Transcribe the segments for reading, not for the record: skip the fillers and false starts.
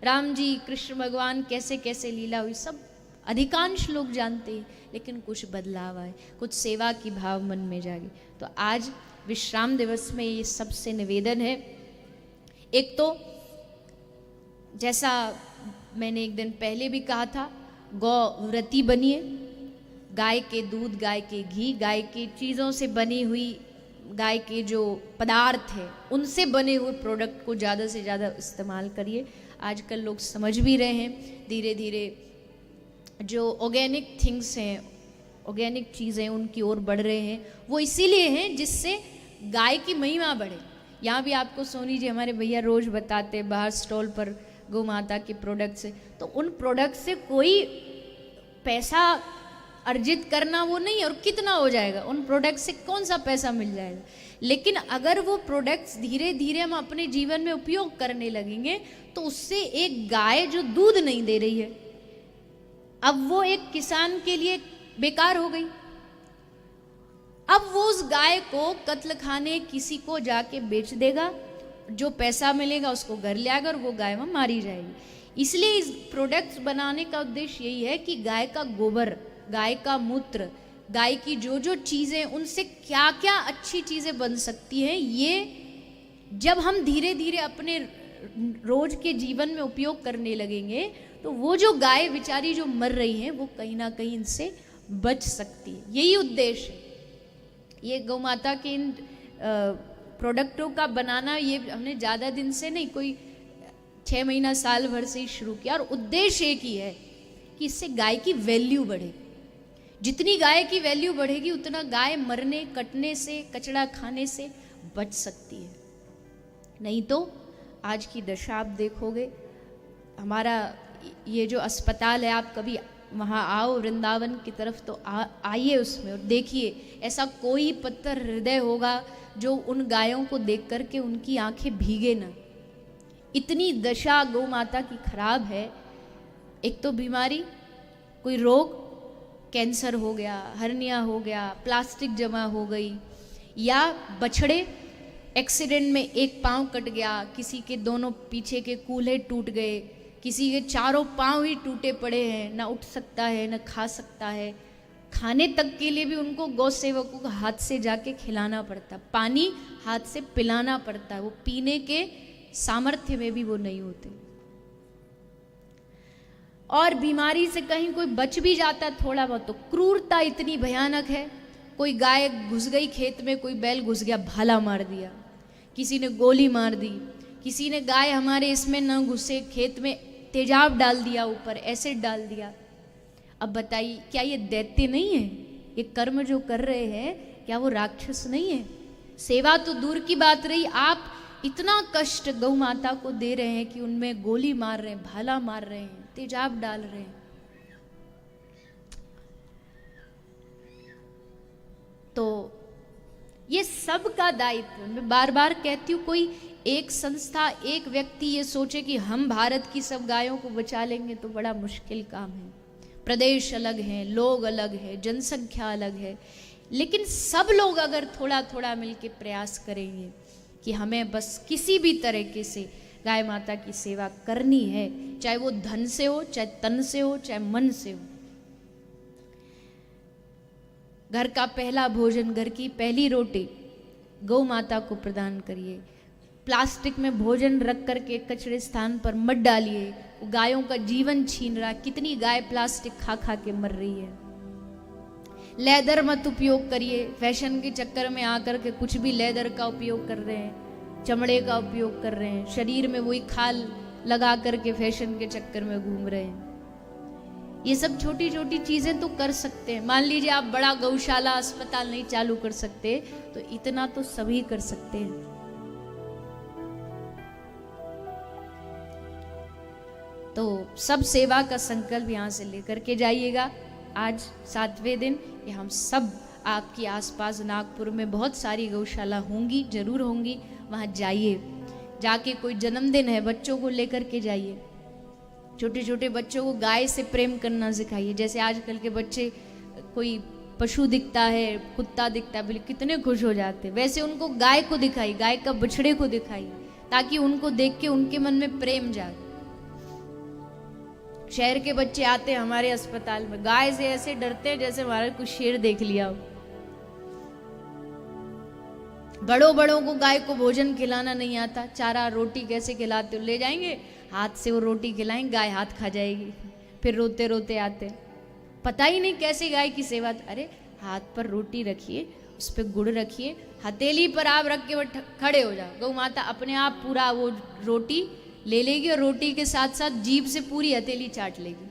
राम जी कृष्ण भगवान कैसे कैसे लीला हुई सब अधिकांश लोग जानते हैं, लेकिन कुछ बदलाव आए, कुछ सेवा की भाव मन में जागे। तो आज विश्राम दिवस में ये सबसे निवेदन है। एक तो जैसा मैंने एक दिन पहले भी कहा था, गौ व्रती बनिए, गाय के दूध, गाय के घी, गाय की चीज़ों से बनी हुई, गाय के जो पदार्थ है उनसे बने हुए प्रोडक्ट को ज़्यादा से ज़्यादा इस्तेमाल करिए। आजकल लोग समझ भी रहे हैं, धीरे धीरे जो ऑर्गेनिक थिंग्स हैं, ऑर्गेनिक चीज़ें उनकी ओर बढ़ रहे हैं। वो इसीलिए हैं जिससे गाय की महिमा बढ़े। यहाँ भी आपको सोनी जी हमारे भैया रोज़ बताते हैं बाहर स्टॉल पर गौ माता के प्रोडक्ट से, तो उन प्रोडक्ट से कोई पैसा अर्जित करना वो नहीं, और कितना हो जाएगा, उन प्रोडक्ट से कौन सा पैसा मिल जाएगा। लेकिन अगर वो प्रोडक्ट्स धीरे धीरे हम अपने जीवन में उपयोग करने लगेंगे तो उससे एक गाय जो दूध नहीं दे रही है, अब वो एक किसान के लिए बेकार हो गई। अब वो उस गाय को कत्ल खाने किसी को जाके बेच देगा, जो पैसा मिलेगा उसको घर ले आएगा और वो गाय वहाँ मारी जाएगी। इसलिए इस प्रोडक्ट्स बनाने का उद्देश्य यही है कि गाय का गोबर, गाय का मूत्र, गाय की जो जो चीज़ें, उनसे क्या क्या अच्छी चीज़ें बन सकती हैं, ये जब हम धीरे धीरे अपने रोज के जीवन में उपयोग करने लगेंगे तो वो जो गाय बेचारी जो मर रही है वो कहीं ना कहीं इनसे बच सकती है। यही उद्देश्य है। ये गौ माता के इन प्रोडक्टों का बनाना ये हमने ज़्यादा दिन से नहीं, कोई 6 महीना साल भर से ही शुरू किया, और उद्देश्य एक ही है कि इससे गाय की वैल्यू बढ़े। जितनी गाय की वैल्यू बढ़ेगी उतना गाय मरने, कटने से, कचड़ा खाने से बच सकती है। नहीं तो आज की दशा आप देखोगे, हमारा ये जो अस्पताल है, आप कभी वहाँ आओ वृंदावन की तरफ तो आइए उसमें और देखिए, ऐसा कोई पत्थर हृदय होगा जो उन गायों को देख करके उनकी आंखें भीगे ना। इतनी दशा गौ माता की खराब है। एक तो बीमारी, कोई रोग, कैंसर हो गया, हर्निया हो गया, प्लास्टिक जमा हो गई, या बछड़े एक्सीडेंट में एक पाँव कट गया, किसी के दोनों पीछे के कूल्हे टूट गए, किसी के चारों पाँव ही टूटे पड़े हैं, ना उठ सकता है ना खा सकता है। खाने तक के लिए भी उनको गौ सेवकों को हाथ से जाके खिलाना पड़ता, पानी हाथ से पिलाना पड़ता है, वो पीने के सामर्थ्य में भी वो नहीं होते। और बीमारी से कहीं कोई बच भी जाता है थोड़ा बहुत, तो क्रूरता इतनी भयानक है। कोई गाय घुस गई खेत में, कोई बैल घुस गया, भाला मार दिया, किसी ने गोली मार दी, किसी ने गाय हमारे इसमें न घुसे खेत में तेजाब डाल दिया, ऊपर एसिड डाल दिया। अब बताइए, क्या ये दैत्य नहीं है? ये कर्म जो कर रहे हैं क्या वो राक्षस नहीं है? सेवा तो दूर की बात रही, आप इतना कष्ट गौ माता को दे रहे हैं कि उनमें गोली मार रहे हैं, भाला मार रहे हैं, तेजाब डाल रहे हैं। तो ये सब का दायित्व, मैं बार बार कहती हूँ, कोई एक संस्था, एक व्यक्ति ये सोचे कि हम भारत की सब गायों को बचा लेंगे तो बड़ा मुश्किल काम है। प्रदेश अलग हैं, लोग अलग हैं, जनसंख्या अलग है, लेकिन सब लोग अगर थोड़ा थोड़ा मिलकर प्रयास करेंगे कि हमें बस किसी भी तरीके से गाय माता की सेवा करनी है, चाहे वो धन से हो, चाहे तन से हो, चाहे मन से हो। घर का पहला भोजन, घर की पहली रोटी गौ माता को प्रदान करिए। प्लास्टिक में भोजन रख करके कचरे स्थान पर मत डालिए, वो गायों का जीवन छीन रहा। कितनी गाय प्लास्टिक खा खा के मर रही है। लेदर मत उपयोग करिए, फैशन के चक्कर में आकर के कुछ भी लेदर का उपयोग कर रहे हैं, चमड़े का उपयोग कर रहे हैं, शरीर में वही खाल लगा करके फैशन के चक्कर में घूम रहे हैं। ये सब छोटी छोटी चीजें तो कर सकते हैं। मान लीजिए आप बड़ा गौशाला अस्पताल नहीं चालू कर सकते, तो इतना तो सभी कर सकते हैं। तो सब सेवा का संकल्प यहाँ से लेकर के जाइएगा। आज 7वें दिन ये हम सब, आपके आसपास नागपुर में बहुत सारी गौशाला होंगी, जरूर होंगी, वहाँ जाइए। जाके कोई जन्मदिन है, बच्चों को लेकर के जाइए। छोटे छोटे बच्चों को गाय से प्रेम करना सिखाइए। जैसे आजकल के बच्चे, कोई पशु दिखता है, कुत्ता दिखता है, बोले कितने खुश हो जाते हैं, वैसे उनको गाय को दिखाइए, गाय का बछड़े को दिखाइए, ताकि उनको देख के उनके मन में प्रेम जागे। शहर के बच्चे आते हैं हमारे अस्पताल में, गाय से ऐसे डरते हैं जैसे हमारा कुछ शेर देख लिया हो। बड़ों बड़ों को गाय को भोजन खिलाना नहीं आता, चारा रोटी कैसे खिलाते हो, ले जाएंगे हाथ से वो रोटी खिलाएंगे, गाय हाथ खा जाएगी, फिर रोते रोते आते, पता ही नहीं कैसे गाय की सेवा। अरे हाथ पर रोटी रखिए, उस पर गुड़ रखिए, हथेली पर आप रख के वो खड़े हो जाओ, गौ माता अपने आप पूरा वो रोटी ले लेगी और रोटी के साथ साथ जीभ से पूरी हथेली चाट लेगी।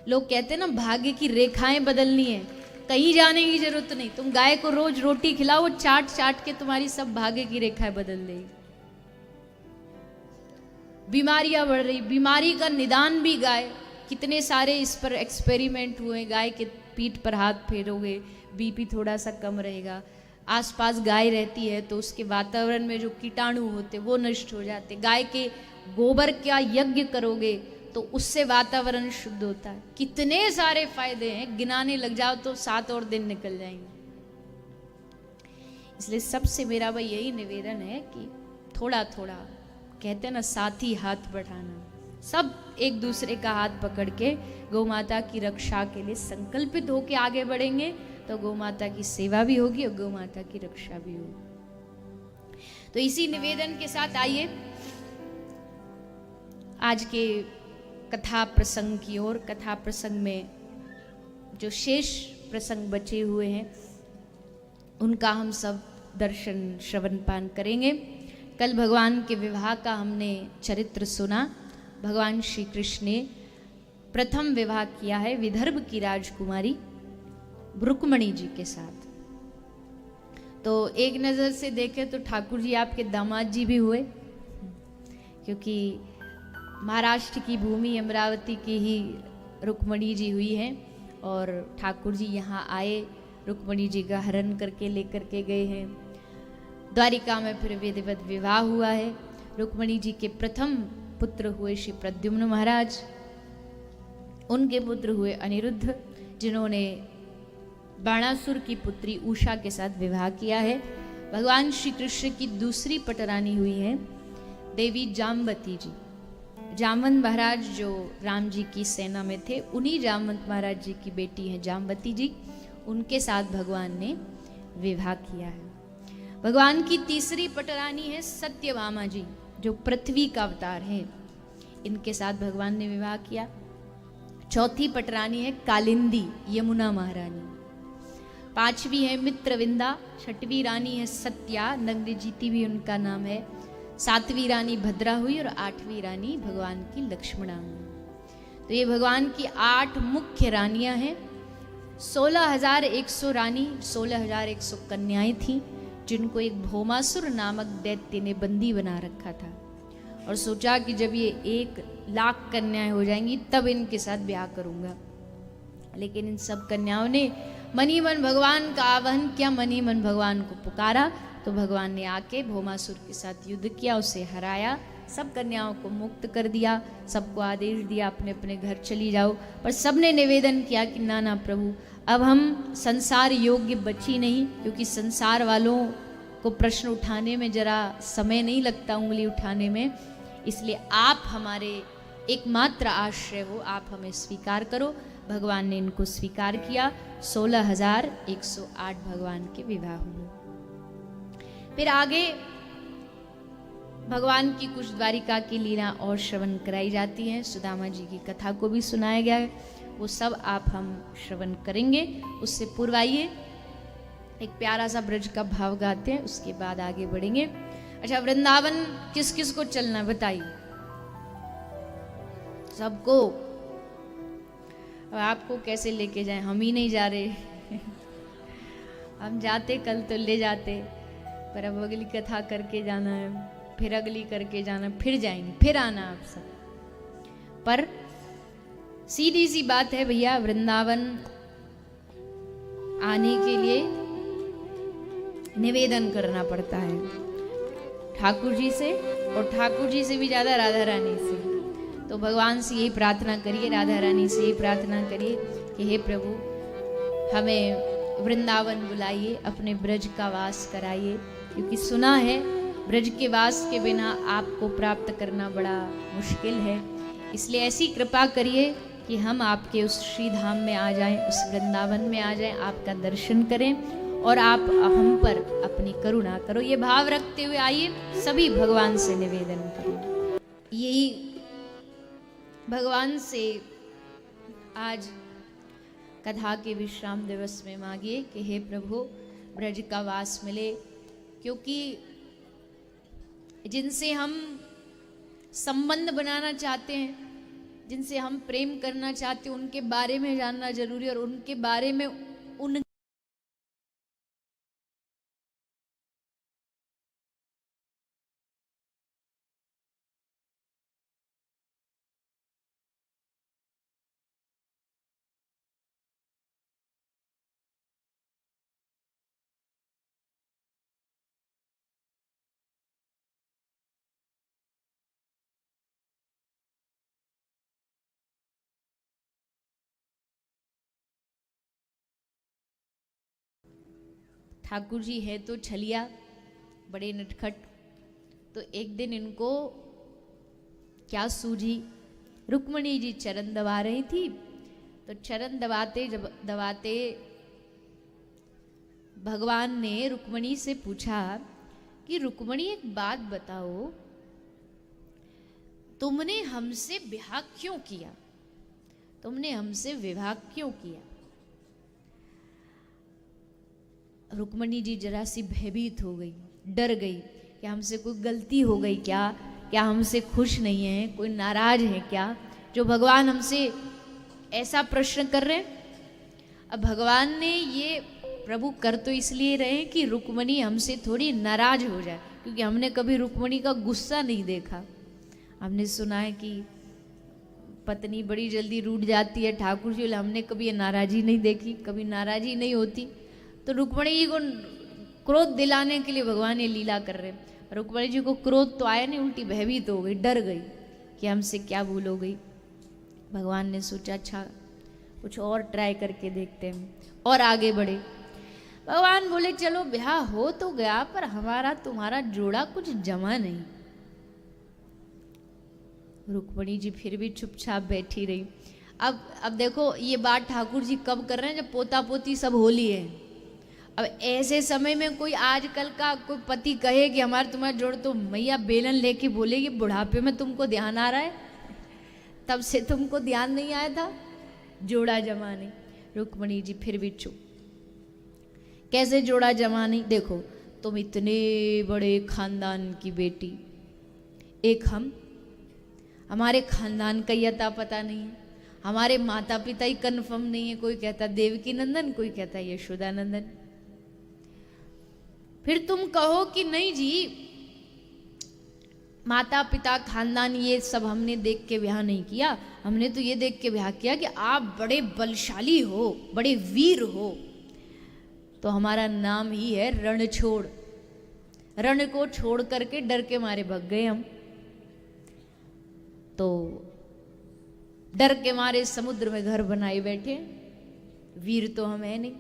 लोग कहते हैं ना भाग्य की रेखाएं बदलनी है, कहीं जाने की जरूरत नहीं, तुम गाय को रोज रोटी खिलाओ, वो चाट चाट के तुम्हारी सब भाग्य की रेखाएं बदल देगी। बीमारियां बढ़ रही, बीमारी का निदान भी गाय, कितने सारे इस पर एक्सपेरिमेंट हुए, गाय के पीठ पर हाथ फेरोगे बीपी थोड़ा सा कम रहेगा, आसपास गाय रहती है तो उसके वातावरण में जो कीटाणु होते वो नष्ट हो जाते, गाय के गोबर का यज्ञ करोगे तो उससे वातावरण शुद्ध होता है, कितने सारे फायदे हैं, गिनाने लग जाओ तो 7 और दिन निकल जाएंगे। इसलिए सबसे मेरा भाई यही निवेदन है कि थोड़ा थोड़ा, कहते हैं ना साथी हाथ बढ़ाना, सब एक दूसरे का हाथ पकड़ के गौ माता की रक्षा के लिए संकल्पित होकर आगे बढ़ेंगे तो गौ माता की सेवा भी होगी और गौ माता की रक्षा भी होगी। तो इसी निवेदन के साथ आइए आज के कथा प्रसंग की ओर। कथा प्रसंग में जो शेष प्रसंग बचे हुए हैं उनका हम सब दर्शन श्रवण पान करेंगे। कल भगवान के विवाह का हमने चरित्र सुना। भगवान श्री कृष्ण ने प्रथम विवाह किया है विदर्भ की राजकुमारी रुक्मणी जी के साथ। तो एक नज़र से देखें तो ठाकुर जी आपके दामाद जी भी हुए, क्योंकि महाराष्ट्र की भूमि अमरावती की ही रुक्मणी जी हुई हैं और ठाकुर जी यहाँ आए, रुक्मणी जी का हरण करके लेकर के गए हैं। द्वारिका में फिर विधिवत विवाह हुआ है। रुक्मणी जी के प्रथम पुत्र हुए श्री प्रद्युम्न महाराज, उनके पुत्र हुए अनिरुद्ध, जिन्होंने बाणासुर की पुत्री उषा के साथ विवाह किया है। भगवान श्री कृष्ण की दूसरी पटरानी हुई है देवी जामवती जी। जामवंत महाराज जो राम जी की सेना में थे, उन्हीं जामवंत महाराज जी की बेटी है जामवती जी, उनके साथ भगवान ने विवाह किया है। भगवान की तीसरी पटरानी है सत्यभामा जी, जो पृथ्वी का अवतार है, इनके साथ भगवान ने विवाह किया। चौथी पटरानी है कालिंदी यमुना महारानी। पांचवी है मित्रविंदा, छठवीं रानी है सत्या, नग्नजीती भी उनका नाम है। सातवीं रानी भद्रा हुई और आठवीं रानी भगवान की लक्ष्मणा हुई। तो ये भगवान की 8 मुख्य रानियां हैं। 16,100 रानी, 16,100 कन्याएं थीं, जिनको एक भौमासुर नामक दैत्य ने बंदी बना रखा था और सोचा कि जब ये 1,00,000 कन्याएं हो जाएंगी तब इनके साथ ब्याह करूंगा। लेकिन इन सब कन्याओं ने मनी मन भगवान का आवाहन किया, मनी मन भगवान को पुकारा, तो भगवान ने आके भौमासुर के साथ युद्ध किया, उसे हराया, सब कन्याओं को मुक्त कर दिया, सबको आदेश दिया अपने अपने घर चली जाओ। पर सबने निवेदन किया कि ना ना प्रभु, अब हम संसार योग्य बची नहीं, क्योंकि संसार वालों को प्रश्न उठाने में जरा समय नहीं लगता, उंगली उठाने में, इसलिए आप हमारे एकमात्र आश्रय हो, आप हमें स्वीकार करो। भगवान ने इनको स्वीकार किया। 16,108 भगवान के विवाह हुए। फिर आगे भगवान की कुछ द्वारिका की लीला और श्रवण कराई जाती है। सुदामा जी की कथा को भी सुनाया गया है, वो सब आप हम श्रवण करेंगे। उससे पूर्व आइए एक प्यारा सा ब्रज का भाव गाते हैं, उसके बाद आगे बढ़ेंगे। अच्छा, वृंदावन किस किस को चलना बताइए? सबको। अब आपको कैसे लेके जाएं, हम ही नहीं जा रहे हम जाते कल तो ले जाते, पर अब अगली कथा करके जाना है, फिर अगली करके जाना, फिर जाएंगे, फिर आना आप सब। पर सीधी सी बात है भैया, वृंदावन आने के लिए निवेदन करना पड़ता है ठाकुर जी से, और ठाकुर जी से भी ज्यादा राधा रानी से। तो भगवान से यही प्रार्थना करिए, राधा रानी से यही प्रार्थना करिए कि हे प्रभु, हमें वृंदावन बुलाइए, अपने ब्रज का वास कराइए, क्योंकि सुना है ब्रज के वास के बिना आपको प्राप्त करना बड़ा मुश्किल है। इसलिए ऐसी कृपा करिए कि हम आपके उस श्री धाम में आ जाएं, उस वृंदावन में आ जाएं, आपका दर्शन करें और आप हम पर अपनी करुणा करो। ये भाव रखते हुए आइए सभी भगवान से निवेदन करें। यही भगवान से आज कथा के विश्राम दिवस में मांगिए कि हे प्रभु ब्रज का वास मिले, क्योंकि जिनसे हम संबंध बनाना चाहते हैं, जिनसे हम प्रेम करना चाहते हैं, उनके बारे में जानना जरूरी है और उनके बारे में उन ठाकुर जी है तो छलिया, बड़े नटखट। तो एक दिन इनको क्या सूझी, रुक्मणी जी चरण दबा रही थी, तो चरण दबाते जब दबाते भगवान ने रुक्मणी से पूछा कि रुक्मणी एक बात बताओ, तुमने हमसे ब्याह क्यों किया, तुमने हमसे विवाह क्यों किया। रुक्मणी जी जरा सी भयभीत हो गई, डर गई कि हमसे कोई गलती हो गई क्या, क्या हमसे खुश नहीं है, कोई नाराज है क्या, जो भगवान हमसे ऐसा प्रश्न कर रहे हैं। अब भगवान ने ये प्रभु कर तो इसलिए रहे कि रुक्मणी हमसे थोड़ी नाराज हो जाए, क्योंकि हमने कभी रुक्मणी का गुस्सा नहीं देखा। हमने सुना है कि पत्नी बड़ी जल्दी रूठ जाती है, ठाकुर जी हमने कभी ये नाराजी नहीं देखी, कभी नाराजी नहीं होती। तो रुक्मणी जी को क्रोध दिलाने के लिए भगवान ये लीला कर रहे हैं। रुक्मणी जी को क्रोध तो आया नहीं, उल्टी भयभीत हो गई, डर गई कि हमसे क्या भूल हो गई। भगवान ने सोचा अच्छा कुछ और ट्राई करके देखते हैं, और आगे बढ़े। भगवान बोले चलो ब्याह हो तो गया, पर हमारा तुम्हारा जोड़ा कुछ जमा नहीं। रुक्मणी जी फिर भी चुपचाप बैठी रही। अब देखो ये बात ठाकुर जी कब कर रहे हैं, जब पोता पोती सब होली है। अब ऐसे समय में कोई आजकल का कोई पति कहे कि हमारा तुम्हारा जोड़, तो मैया बेलन लेके बोलेगी बुढ़ापे में तुमको ध्यान आ रहा है, तब से तुमको ध्यान नहीं आया था, जोड़ा जमा नहीं। रुक्मणी जी फिर भी चुप। कैसे जोड़ा जमा नहीं, देखो तुम इतने बड़े खानदान की बेटी, एक हमारे खानदान का अता पता नहीं है, हमारे माता पिता ही कन्फर्म नहीं है, कोई कहता देवकी नंदन, कोई कहता यशोदा नंदन। फिर तुम कहो कि नहीं जी माता पिता खानदान ये सब हमने देख के ब्याह नहीं किया, हमने तो ये देख के ब्याह किया कि आप बड़े बलशाली हो, बड़े वीर हो, तो हमारा नाम ही है रणछोड़। रण को छोड़ करके डर के मारे भग गए हम, तो डर के मारे समुद्र में घर बनाए बैठे, वीर तो हम है नहीं।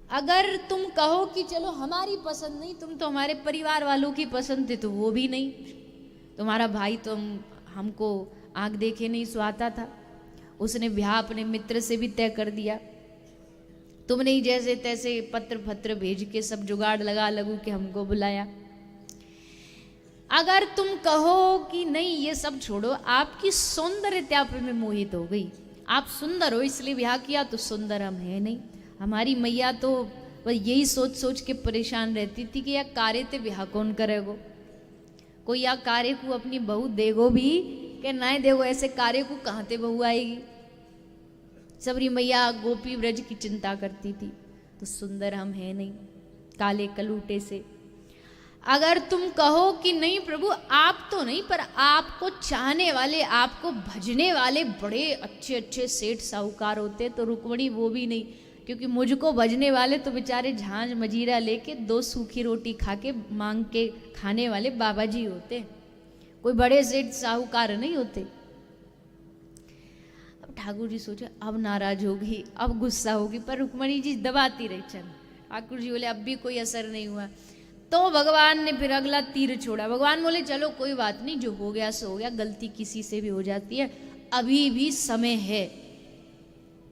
अगर तुम कहो कि चलो हमारी पसंद नहीं, तुम तो हमारे परिवार वालों की पसंद थे, तो वो भी नहीं। तुम्हारा भाई तो हमको आंख देखे नहीं सुहाता था, उसने ब्याह अपने मित्र से भी तय कर दिया। तुमने ही जैसे तैसे पत्र फत्र भेज के सब जुगाड़ लगा लगू के हमको बुलाया। अगर तुम कहो कि नहीं ये सब छोड़ो, आपकी सौंदर्यता पे मैं मोहित हो गई, आप सुंदर हो इसलिए ब्याह किया, तो सुंदर हम है नहीं। हमारी मैया तो बस यही सोच सोच के परेशान रहती थी कि यार कार्य ते ब्याह कौन करेगो, कोई या कार्य को अपनी बहू देगो भी कि नहीं देगो, ऐसे कार्य को कहाँ ते बहू आएगी। सबरी मैया गोपी व्रज की चिंता करती थी, तो सुंदर हम है नहीं, काले कलूटे से। अगर तुम कहो कि नहीं प्रभु आप तो नहीं, पर आपको चाहने वाले, आपको भजने वाले बड़े अच्छे अच्छे सेठ साहूकार होते, तो रुक्मणी वो भी नहीं, क्योंकि मुझको भजने वाले तो बेचारे झांझ मजीरा लेके 2 सूखी रोटी खा के मांग के खाने वाले बाबा जी होते, कोई बड़े सेठ साहूकार नहीं होते। अब ठाकुर जी सोचे अब नाराज होगी, अब गुस्सा होगी, पर रुक्मणी जी दबाती रही चल। ठाकुर जी बोले अब भी कोई असर नहीं हुआ। तो भगवान ने फिर अगला तीर छोड़ा। भगवान बोले चलो कोई बात नहीं, जो हो गया सो हो गया, गलती किसी से भी हो जाती है, अभी भी समय है।